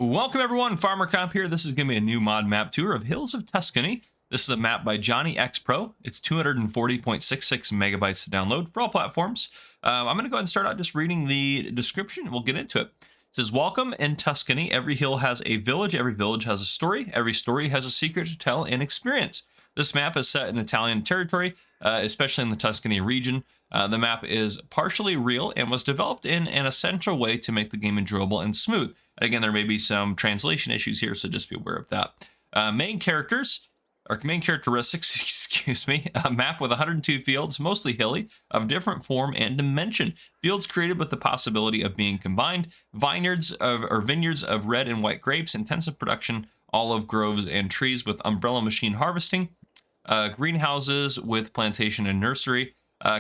Welcome everyone, Farmer Comp here. This is going to be a new mod map tour of Hills of Tuscany. This is a map by Johnny X Pro. It's 240.66 megabytes to download for all platforms. I'm going to go ahead and start out just reading the description and we'll get into it. It says, welcome in Tuscany. Every hill has a village. Every village has a story. Every story has a secret to tell and experience. This map is set in Italian territory, especially in the Tuscany region. The map is partially real and was developed in an essential way to make the game enjoyable and smooth. And again, there may be some translation issues here, so just be aware of that. Main characteristics, excuse me, a map with 102 fields, mostly hilly, of different form and dimension. Fields created with the possibility of being combined, vineyards of red and white grapes, intensive production, olive groves and trees with umbrella machine harvesting, greenhouses with plantation and nursery,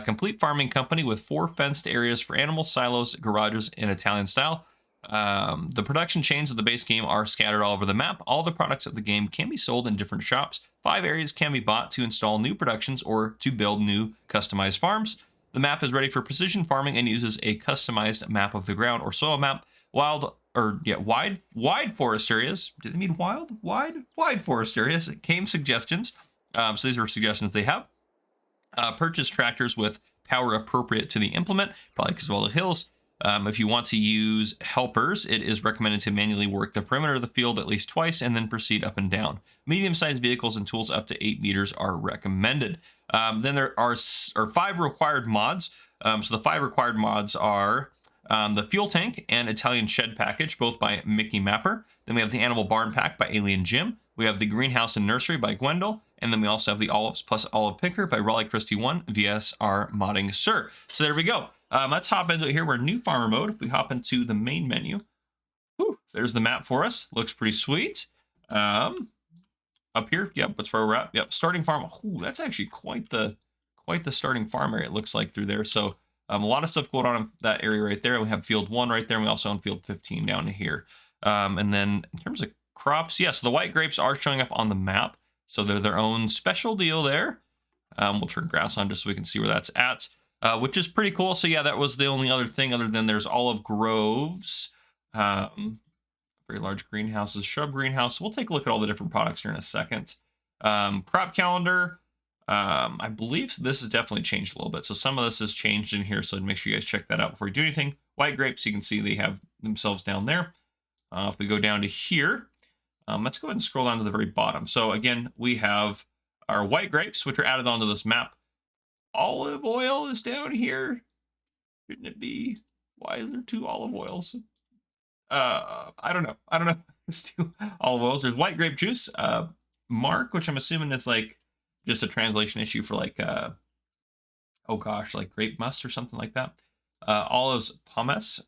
complete farming company with 4 fenced areas for animals, silos, garages in Italian style. The production chains of the base game are scattered all over the map. All the products of the game can be sold in different shops. 5 areas can be bought to install new productions or to build new customized farms. The map is ready for precision farming and uses a customized map of the ground or soil map. Wide forest areas. Did they mean wild? Wide forest areas. Came suggestions. So these are suggestions they have. Purchase tractors with power appropriate to the implement, probably because of all the hills. If you want to use helpers, it is recommended to manually work the perimeter of the field at least twice and then proceed up and down. Medium-sized vehicles and tools up to 8 meters are recommended. Then there are 5 required mods. So the 5 required mods are the fuel tank and Italian shed package, both by Mickey Mapper. Then we have the animal barn pack by Alien Jim. We have the greenhouse and nursery by Gwendol. And then we also have the olives plus olive picker by Raleigh Christie 1 VSR Modding Sir. So there we go. Let's hop into it here. We're in new farmer mode. If we hop into the main menu, there's the map for us. Looks pretty sweet. Up here, yep, that's where we're at. Yep, starting farm. Ooh, that's actually quite the starting farm area it looks like through there. So a lot of stuff going on in that area right there. We have field 1 right there, and we also own field 15 down here. And then in terms of crops, yes, the white grapes are showing up on the map. So they're their own special deal there. We'll turn grass on just so we can see where that's at, which is pretty cool. So yeah, that was the only other thing other than there's olive groves, very large greenhouses, shrub greenhouse. We'll take a look at all the different products here in a second. Crop calendar. I believe this has definitely changed a little bit. So some of this has changed in here. So make sure you guys check that out before you do anything. White grapes, you can see they have themselves down there. If we go down to here, let's go ahead and scroll down to the very bottom. So again, we have our white grapes, which are added onto this map. Olive oil is down here. Shouldn't it be? Why is there 2 olive oils? I don't know. There's 2 olive oils. There's white grape juice. Mark, which I'm assuming is like just a translation issue for like, like grape must or something like that. Olives pomace.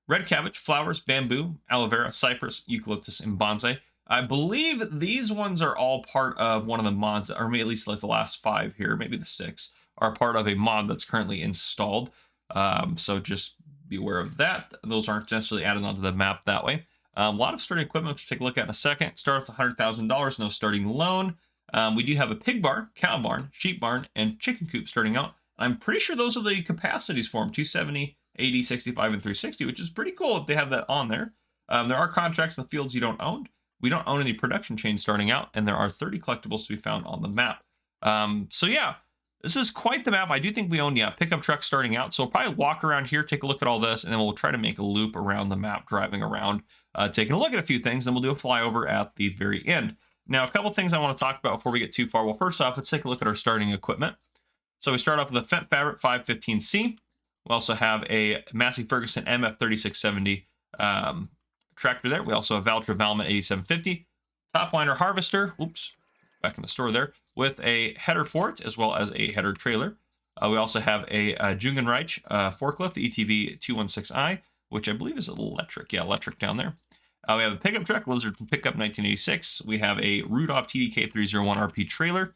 Red cabbage, flowers, bamboo, aloe vera, cypress, eucalyptus, and bonsai. I believe these ones are all part of one of the mods, or maybe at least like the last 5 here, maybe the 6, are part of a mod that's currently installed. So just be aware of that. Those aren't necessarily added onto the map that way. A lot of starting equipment, which we'll take a look at in a second. Start with $100,000, no starting loan. We do have a pig barn, cow barn, sheep barn, and chicken coop starting out. I'm pretty sure those are the capacities for them, 270, 80, 65, and 360, which is pretty cool if they have that on there. There are contracts in the fields you don't own. We don't own any production chains starting out, and there are 30 collectibles to be found on the map. So yeah, this is quite the map. I do think we own, pickup trucks starting out. So we'll probably walk around here, take a look at all this, and then we'll try to make a loop around the map, driving around, taking a look at a few things, then we'll do a flyover at the very end. Now, a couple things I want to talk about before we get too far. Well, first off, let's take a look at our starting equipment. So we start off with a Fendt Fabric 515C. We also have a Massey Ferguson MF3670 tractor there. We also have Valtra Valmet 8750. Topliner harvester, back in the store there, with a header for it, as well as a header trailer. We also have a Jungenreich forklift, the ETV 216i, which I believe is electric. Yeah, electric down there. We have a pickup truck, Lizard from Pickup 1986. We have a Rudolph TDK 301 RP trailer.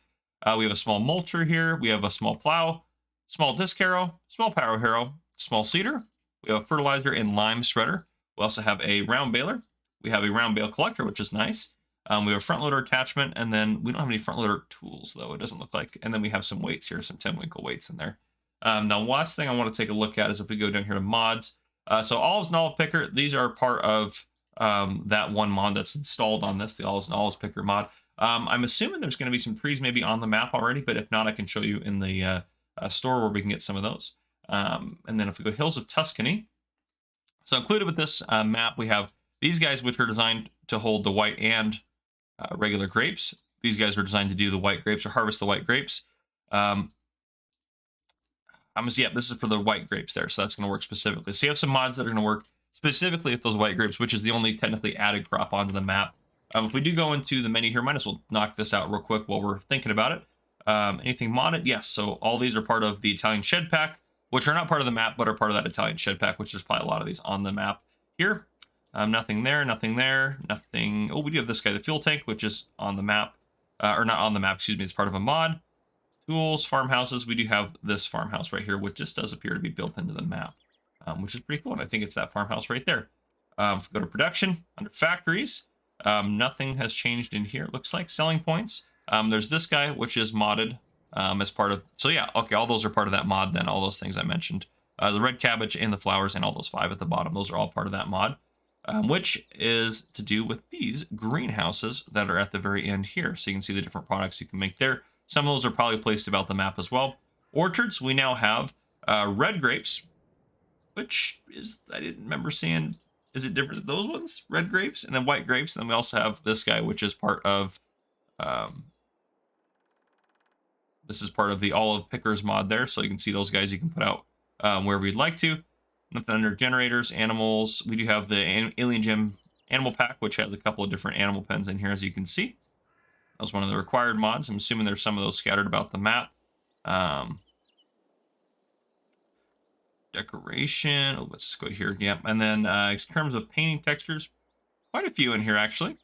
We have a small mulcher here. We have a small plow, small disc harrow, small power harrow, small seeder. We have a fertilizer and lime spreader. We also have a round baler. We have a round bale collector, which is nice. We have a front loader attachment, and then we don't have any front loader tools, though, it doesn't look like. And then we have some weights here, some 10-winkle weights in there. Now, last thing I want to take a look at is if we go down here to mods. So olives and olive picker, these are part of that one mod that's installed on this, the All is Picker mod. I'm assuming there's going to be some trees maybe on the map already, but if not, I can show you in the store where we can get some of those. And then if we go Hills of Tuscany, so included with this map, we have these guys, which are designed to hold the white and regular grapes. These guys are designed to do the white grapes or harvest the white grapes. Yeah, this is for the white grapes there, so that's going to work specifically. So you have some mods that are going to work specifically with those white grapes, which is the only technically added crop onto the map. If we do go into the menu here, might as well knock this out real quick while we're thinking about it. Anything modded? Yes, so all these are part of the Italian Shed Pack, which are not part of the map, but are part of that Italian Shed Pack, which there's probably a lot of these on the map here. Nothing there, nothing there, nothing. Oh, we do have this guy, the fuel tank, which is on the map. Or not on the map, excuse me, it's part of a mod. Tools, farmhouses, we do have this farmhouse right here, which just does appear to be built into the map, which is pretty cool, and I think it's that farmhouse right there. If we go to production, under factories, nothing has changed in here, it looks like. Selling points, there's this guy, which is modded as part of, so yeah, okay, all those are part of that mod then, all those things I mentioned. The red cabbage and the flowers and all those 5 at the bottom, those are all part of that mod, which is to do with these greenhouses that are at the very end here. So you can see the different products you can make there. Some of those are probably placed about the map as well. Orchards, we now have red grapes, which is, I didn't remember seeing, is it different than those ones? Red grapes, and then white grapes. And then we also have this guy, which is part of, this is part of the Olive Pickers mod there. So you can see those guys you can put out wherever you'd like to. Nothing under generators, animals. We do have the Alien Gym Animal Pack, which has a couple of different animal pens in here, as you can see. That was one of the required mods. I'm assuming there's some of those scattered about the map. Decoration. Oh, let's go here. Yep. And then in terms of painting textures, quite a few in here, actually.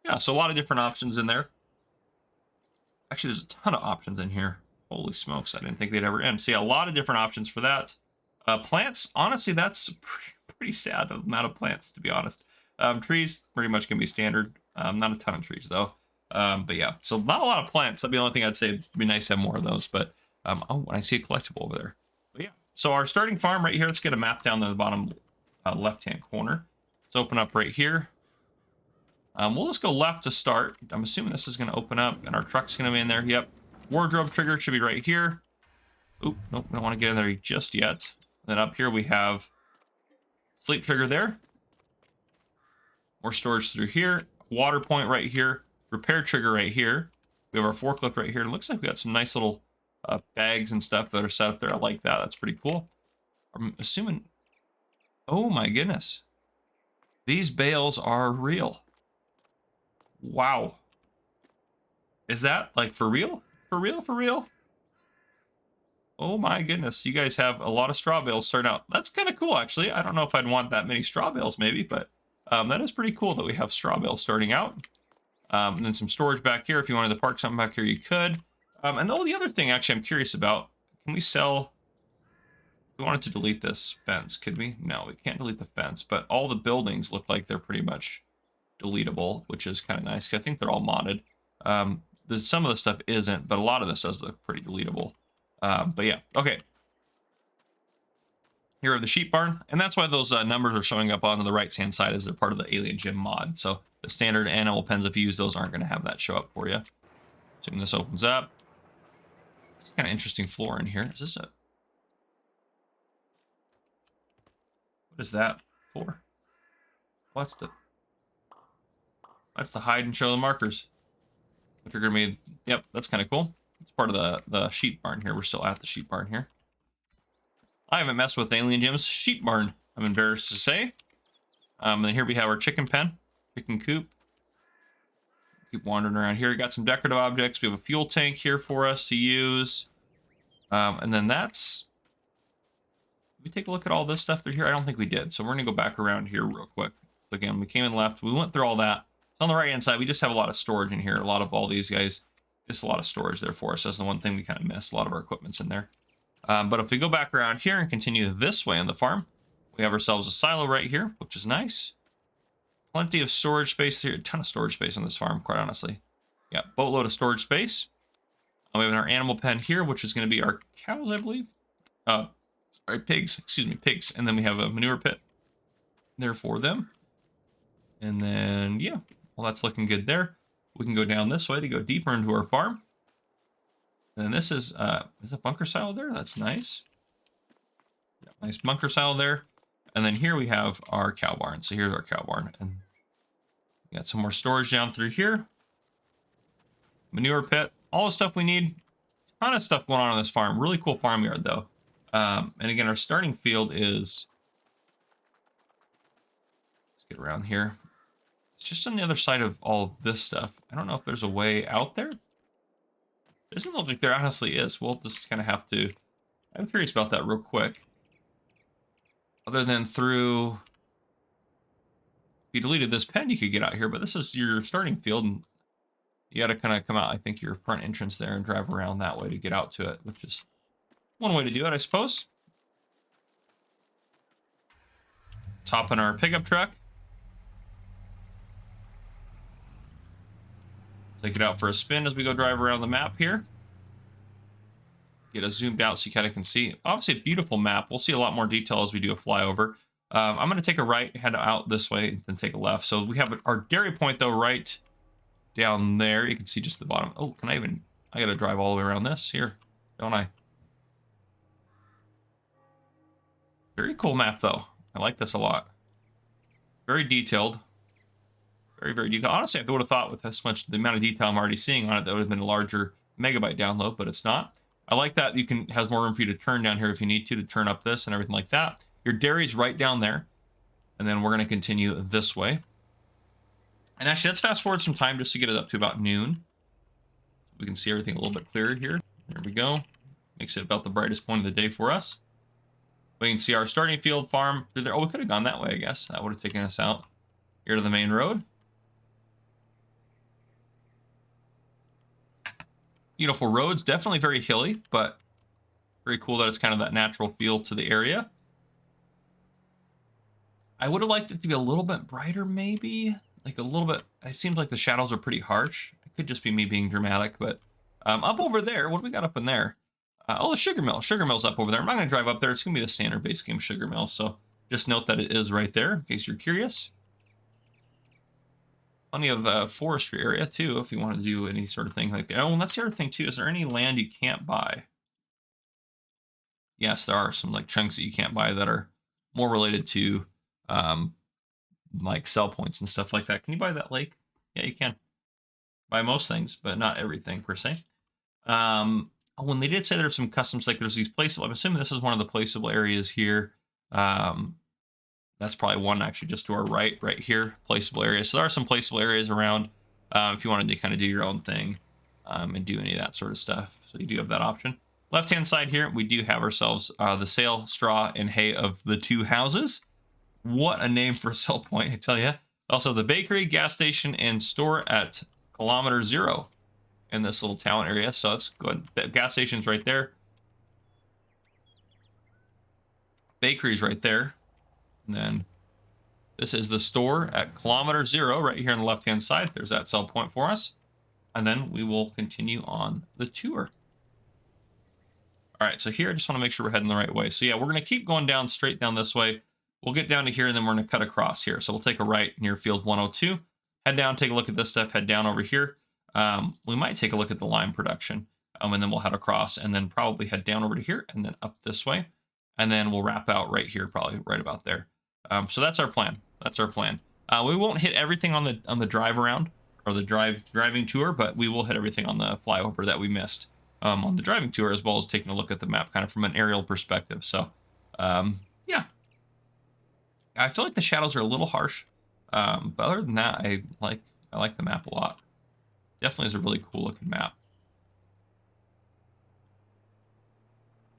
Yeah, so a lot of different options in there. Actually, there's a ton of options in here. Holy smokes, I didn't think they'd ever end. So yeah, a lot of different options for that. Plants, honestly, that's pretty sad, the amount of plants, to be honest. Trees, pretty much going to be standard. Not a ton of trees, though. But yeah, so not a lot of plants. That'd be the only thing I'd say. It'd be nice to have more of those. But oh, when I see a collectible over there. But yeah, so our starting farm right here. Let's get a map down the bottom left-hand corner. Let's open up right here. We'll just go left to start. I'm assuming this is going to open up, and our truck's going to be in there. Yep. Wardrobe trigger should be right here. Oop, nope, don't want to get in there just yet. Then up here we have sleep trigger there. More storage through here. Water point right here. Repair trigger right here. We have our forklift right here. It looks like we got some nice little bags and stuff that are set up there. I like that. That's pretty cool. I'm assuming... Oh my goodness. These bales are real. Wow. Is that like for real? For real? For real? Oh my goodness. You guys have a lot of straw bales starting out. That's kind of cool, actually. I don't know if I'd want that many straw bales maybe, but that is pretty cool that we have straw bales starting out. And then some storage back here. If you wanted to park something back here, you could. And the other thing, actually, I'm curious about, can we sell... We wanted to delete this fence, could we? No, we can't delete the fence, but all the buildings look like they're pretty much deletable, which is kind of nice, because I think they're all modded. Some of the stuff isn't, but a lot of this does look pretty deletable. But yeah, okay. Here are the sheep barn, and that's why those numbers are showing up on the right-hand side as they're part of the Alien Gym mod. So the standard animal pens, if you use those, aren't going to have that show up for you. So when this opens up, it's kind of interesting floor in here. Is this a... What is that for? What's the... That's to hide and show the markers, which are going to be... Yep, that's kind of cool. It's part of the sheep barn here. We're still at the sheep barn here. I haven't messed with Alien Gym's sheep barn, I'm embarrassed to say. And then here we have our chicken pen, chicken coop. Keep wandering around here. We got some decorative objects. We have a fuel tank here for us to use. And then that's... Did we take a look at all this stuff through here? I don't think we did. So we're going to go back around here real quick. Again, we came in left. We went through all that. So on the right-hand side, we just have a lot of storage in here. A lot of all these guys. Just a lot of storage there for us. That's the one thing we kind of missed. A lot of our equipment's in there. But if we go back around here and continue this way on the farm, we have ourselves a silo right here, which is nice. Plenty of storage space here. A ton of storage space on this farm, quite honestly. Yeah, boatload of storage space. We have our animal pen here, which is going to be our cows, I believe. Sorry, pigs. Excuse me, pigs. And then we have a manure pit there for them. And then, yeah, well, that's looking good there. We can go down this way to go deeper into our farm. And this is a bunker style there. That's nice. Yeah, nice bunker style there. And then here we have our cow barn. So here's our cow barn. And we got some more storage down through here. Manure pit, all the stuff we need. Ton of stuff going on this farm. Really cool farmyard though. And again, our starting field is, let's get around here. It's just on the other side of all of this stuff. I don't know if there's a way out there. It doesn't look like there honestly is. We'll just kind of have to, I'm curious about that real quick. Other than through, if you deleted this pen, you could get out here, but this is your starting field, and you got to kind of come out, I think, your front entrance there and drive around that way to get out to it, which is one way to do it, I suppose. Top in our pickup truck. Take it out for a spin as we go drive around the map here. Get it zoomed out so you kind of can see. Obviously a beautiful map. We'll see a lot more detail as we do a flyover. I'm going to take a right, head out this way, then take a left. So we have our dairy point though right down there. You can see just the bottom. Oh, I got to drive all the way around this here, don't I? Very cool map though. I like this a lot. Very detailed. Very, very detailed. Honestly, I would have thought with this much, the amount of detail I'm already seeing on it, that would have been a larger megabyte download, but it's not. I like that you can, has more room for you to turn down here if you need to turn up this and everything like that. Your dairy's right down there. And then we're going to continue this way. And actually, let's fast forward some time just to get it up to about noon. We can see everything a little bit clearer here. There we go. Makes it about the brightest point of the day for us. We can see our starting field farm through there. Oh, we could have gone that way, I guess. That would have taken us out here to the main road. Beautiful roads, definitely very hilly, but very cool that it's kind of that natural feel to the area. I would have liked it to be a little bit brighter, maybe. Like a little bit, it seems like the shadows are pretty harsh. It could just be me being dramatic, but up over there, what do we got up in there? Oh, the sugar mill. Sugar mill's up over there. I'm not going to drive up there. It's going to be the standard base game sugar mill, so just note that it is right there in case you're curious. Plenty of forestry area too, if you want to do any sort of thing like that. Oh, and that's the other thing too. Is there any land you can't buy? Yes, there are some like chunks that you can't buy that are more related to like sell points and stuff like that. Can you buy that lake? Yeah, you can. Buy most things, but not everything per se. When they did say there's some customs, like there's these placeable, I'm assuming this is one of the placeable areas here. That's probably one actually just to our right here, placeable area. So there are some placeable areas around if you wanted to kind of do your own thing and do any of that sort of stuff. So you do have that option. Left-hand side here, we do have ourselves the sale, straw, and hay of the two houses. What a name for a sell point, I tell you. Also the bakery, gas station, and store at kilometer 0 in this little town area. So it's good. The gas station's right there. Bakery's right there. And then this is the store at kilometer 0 right here on the left-hand side. There's that sell point for us. And then we will continue on the tour. All right, so here I just want to make sure we're heading the right way. So yeah, we're going to keep going down straight down this way. We'll get down to here and then we're going to cut across here. So we'll take a right near field 102. Head down, take a look at this stuff, head down over here. We might take a look at the lime production. And then we'll head across and then probably head down over to here and then up this way. And then we'll wrap out right here, probably right about there. So that's our plan. That's our plan. We won't hit everything on the drive around or the driving tour, but we will hit everything on the flyover that we missed on the driving tour, as well as taking a look at the map kind of from an aerial perspective. So yeah, I feel like the shadows are a little harsh, but other than that, I like the map a lot. Definitely is a really cool looking map.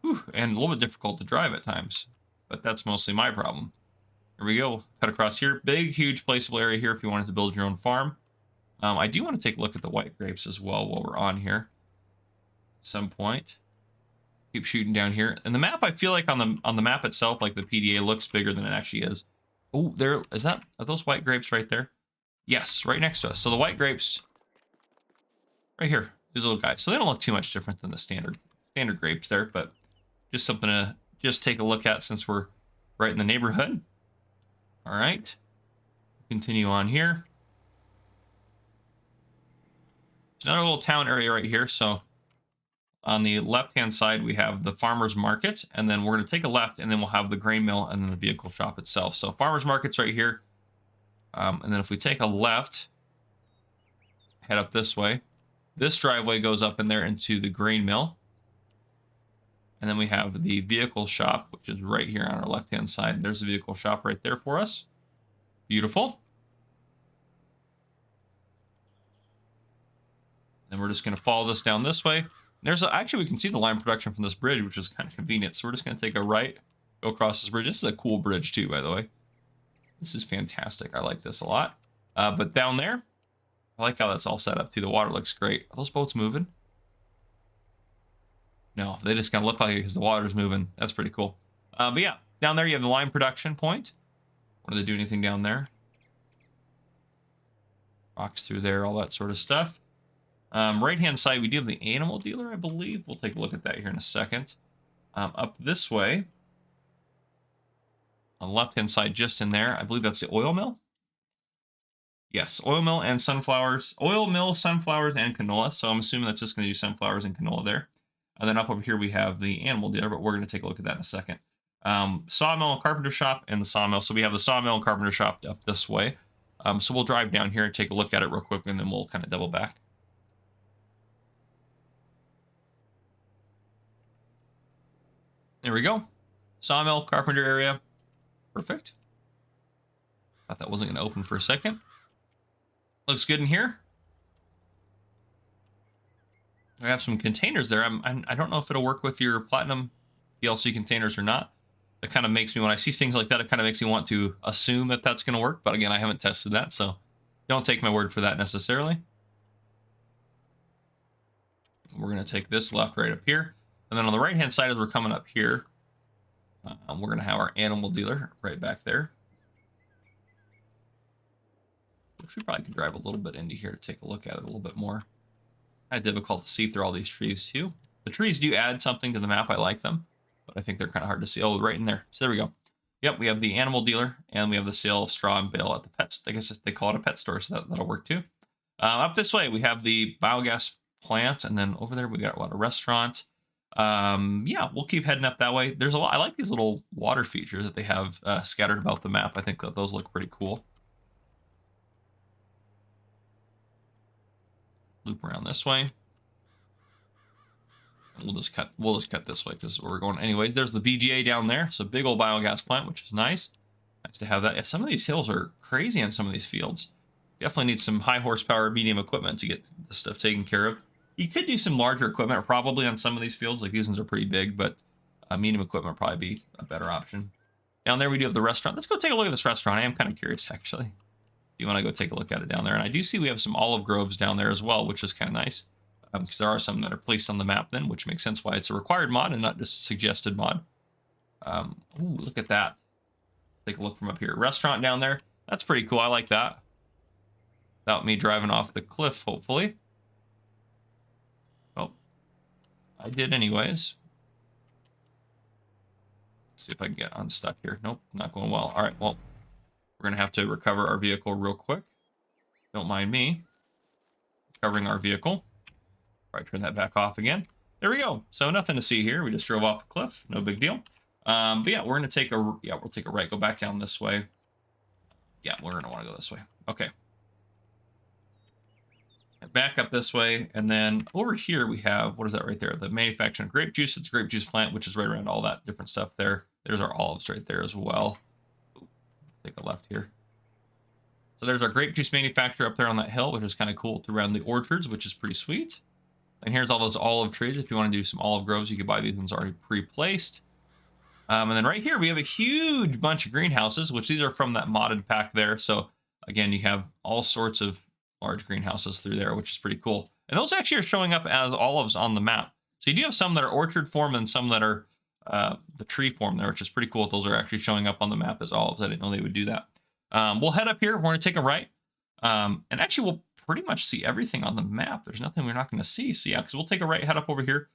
Whew, and a little bit difficult to drive at times, but that's mostly my problem. Here we go. Cut across here. Big, huge placeable area here if you wanted to build your own farm. I do want to take a look at the white grapes as well while we're on here. At some point. Keep shooting down here. And the map, I feel like on the map itself, like the PDA looks bigger than it actually is. Oh, there is that. Are those white grapes right there? Yes, right next to us. So the white grapes right here. These little guys. So they don't look too much different than the standard grapes there, but just something to just take a look at since we're right in the neighborhood. All right. Continue on here. There's another little town area right here. So on the left-hand side, we have the farmer's market, and then we're going to take a left, and then we'll have the grain mill and then the vehicle shop itself. So farmer's market's right here. And then if we take a left, head up this way, this driveway goes up in there into the grain mill. And then we have the vehicle shop, which is right here on our left-hand side. There's the vehicle shop right there for us. Beautiful. Then we're just going to follow this down this way. Actually, we can see the line production from this bridge, which is kind of convenient. So we're just going to take a right, go across this bridge. This is a cool bridge too, by the way. This is fantastic. I like this a lot. But down there, I like how that's all set up too. The water looks great. Are those boats moving? No, they just kind of look like it because the water's moving. That's pretty cool. But yeah, down there you have the line production point. What do they do anything down there? Rocks through there, all that sort of stuff. Right-hand side, we do have the animal dealer, I believe. We'll take a look at that here in a second. Up this way, on the left-hand side, just in there, I believe that's the oil mill. Yes, oil mill and sunflowers. Oil mill, sunflowers, and canola. So I'm assuming that's just going to do sunflowers and canola there. And then up over here, we have the animal dealer, but we're going to take a look at that in a second. Sawmill and carpenter shop and the sawmill. So we have the sawmill and carpenter shop up this way. So we'll drive down here and take a look at it real quick, and then we'll kind of double back. There we go. Sawmill, carpenter area. Perfect. Thought that wasn't going to open for a second. Looks good in here. I have some containers there. I don't know if it'll work with your platinum DLC containers or not. It kind of makes me, when I see things like that, it kind of makes me want to assume that that's going to work. But again, I haven't tested that, so don't take my word for that necessarily. We're going to take this left right up here. And then on the right-hand side, as we're coming up here, we're going to have our animal dealer right back there. Which we probably can drive a little bit into here to take a look at it a little bit more. Kind of difficult to see through all these trees, too. The trees do add something to the map. I like them. But I think they're kind of hard to see. Oh, right in there. So there we go. Yep, we have the animal dealer, and we have the sale of straw and bale at the pets. I guess they call it a pet store, so that'll work, too. Up this way, we have the biogas plant, and then over there, we got a restaurant. Yeah, we'll keep heading up that way. There's a lot. I like these little water features that they have scattered about the map. I think that those look pretty cool. Loop around this way. And we'll just cut this way because we're going anyways. There's the BGA down there. So big old biogas plant, which is nice. Nice to have that. Yeah, some of these hills are crazy on some of these fields. Definitely need some high horsepower medium equipment to get this stuff taken care of. You could do some larger equipment probably on some of these fields. Like these ones are pretty big, but medium equipment would probably be a better option. Down there we do have the restaurant. Let's go take a look at this restaurant. I am kind of curious actually. You want to go take a look at it down there. And I do see we have some olive groves down there as well, which is kind of nice. Because there are some that are placed on the map then, which makes sense why it's a required mod and not just a suggested mod. Ooh, look at that. Take a look from up here. Restaurant down there. That's pretty cool. I like that. Without me driving off the cliff, hopefully. Well, I did anyways. Let's see if I can get unstuck here. Nope, not going well. All right, well, we're going to have to recover our vehicle real quick. Don't mind me. Recovering our vehicle. Probably turn that back off again. There we go. So nothing to see here. We just drove off the cliff. No big deal. But yeah, we're going to take a, we'll take a right, go back down this way. Yeah, we're going to want to go this way. Okay. Back up this way. And then over here we have, what is that right there? The manufacturing of grape juice. It's a grape juice plant, which is right around all that different stuff there. There's our olives right there as well. Ooh, take a left here. So there's our grape juice manufacturer up there on that hill, which is kind of cool to around the orchards, which is pretty sweet. And here's all those olive trees. If you want to do some olive groves, you can buy these ones already pre-placed. And then right here, we have a huge bunch of greenhouses, which these are from that modded pack there. So again, you have all sorts of large greenhouses through there, which is pretty cool. And those actually are showing up as olives on the map. So you do have some that are orchard form and some that are the tree form there, which is pretty cool. Those are actually showing up on the map as olives. I didn't know they would do that. We'll head up here. We're going to take a right. And actually, we'll pretty much see everything on the map. There's nothing we're not going to see. So yeah, because we'll take a right, head up over here,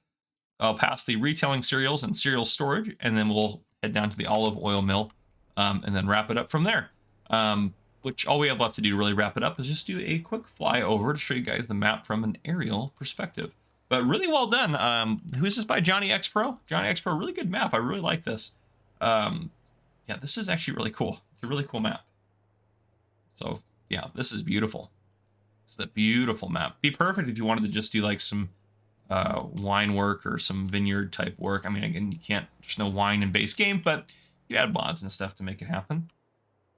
past the retailing cereals and cereal storage, and then we'll head down to the olive oil mill, and then wrap it up from there. which all we have left to do to really wrap it up is just do a quick flyover to show you guys the map from an aerial perspective. But really well done. Who's this by? Johnny X Pro? Johnny X Pro, really good map. I really like this. Yeah, this is actually really cool. It's a really cool map. So yeah, this is beautiful. It's a beautiful map. Be perfect if you wanted to just do like some wine work or some vineyard type work. I mean, again, you can't, there's no wine in base game, but you add mods and stuff to make it happen.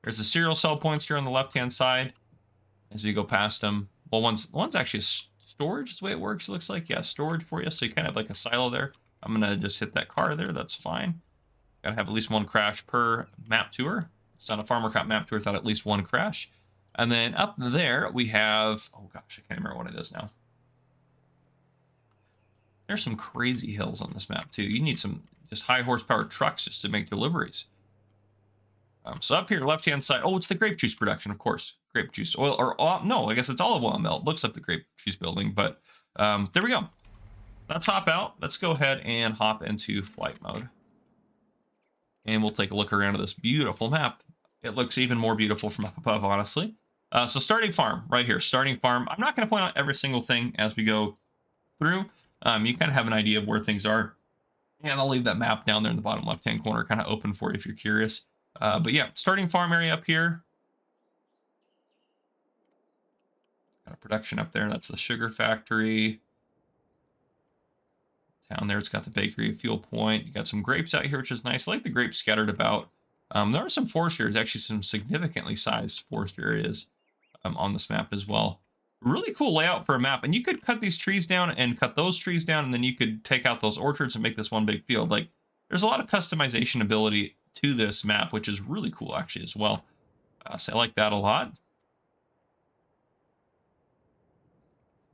There's the serial cell points here on the left-hand side as we go past them. Well, one's actually a storage is the way it works. It looks like, yeah, storage for you. So you kind of have like a silo there. I'm going to just hit that car there. That's fine. Got to have at least one crash per map tour. It's on a Farmer Cop map tour without at least one crash. And then up there we have, oh gosh, I can't remember what it is now. There's some crazy hills on this map too. You need some just high horsepower trucks just to make deliveries. So up here, left-hand side, oh, it's the grape juice production, of course. Grape juice oil, or no, I guess it's olive oil mill. It looks like the grape juice building, but there we go. Let's hop out. Let's go ahead and hop into flight mode. And we'll take a look around at this beautiful map. It looks even more beautiful from up above, honestly. So starting farm, right here, starting farm. I'm not going to point out every single thing as we go through. You kind of have an idea of where things are. And I'll leave that map down there in the bottom left-hand corner kind of open for you if you're curious. But yeah, starting farm area up here. Got a production up there. That's the sugar factory. Down there, it's got the bakery, fuel point. You got some grapes out here, which is nice. I like the grapes scattered about. There are some forest areas, actually some significantly sized forest areas on this map as well. Really cool layout for a map. And you could cut these trees down and cut those trees down, and then you could take out those orchards and make this one big field. Like, there's a lot of customization ability to this map, which is really cool actually as well. So I like that a lot.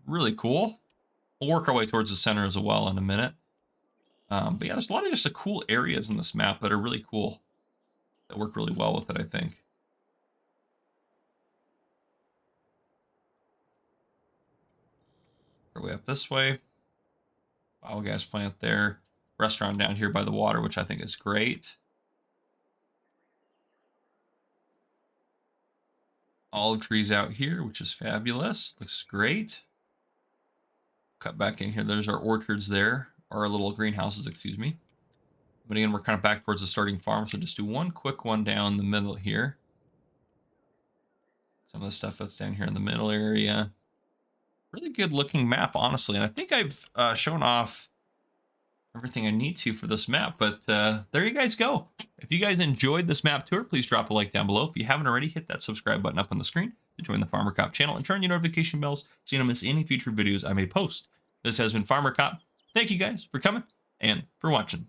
Really cool. We'll work our way towards the center as well in a minute. But yeah, there's a lot of just cool areas in this map that are really cool. That work really well with it, I think. Our way up this way. Biogas plant there. Restaurant down here by the water, which I think is great. Olive trees out here, which is fabulous. Looks great. Cut back in here. There's our orchards there, or our little greenhouses, excuse me. But again, we're kind of back towards the starting farm, so just do one quick one down the middle here. Some of the stuff that's down here in the middle area. Really good looking map, honestly. And I think I've shown off everything I need to for this map, but there you guys go. If you guys enjoyed this map tour, please drop a like down below. If you haven't already, hit that subscribe button up on the screen to join the Farmer Cop channel and turn your notification bells so you don't miss any future videos I may post. This has been Farmer Cop. Thank you guys for coming and for watching.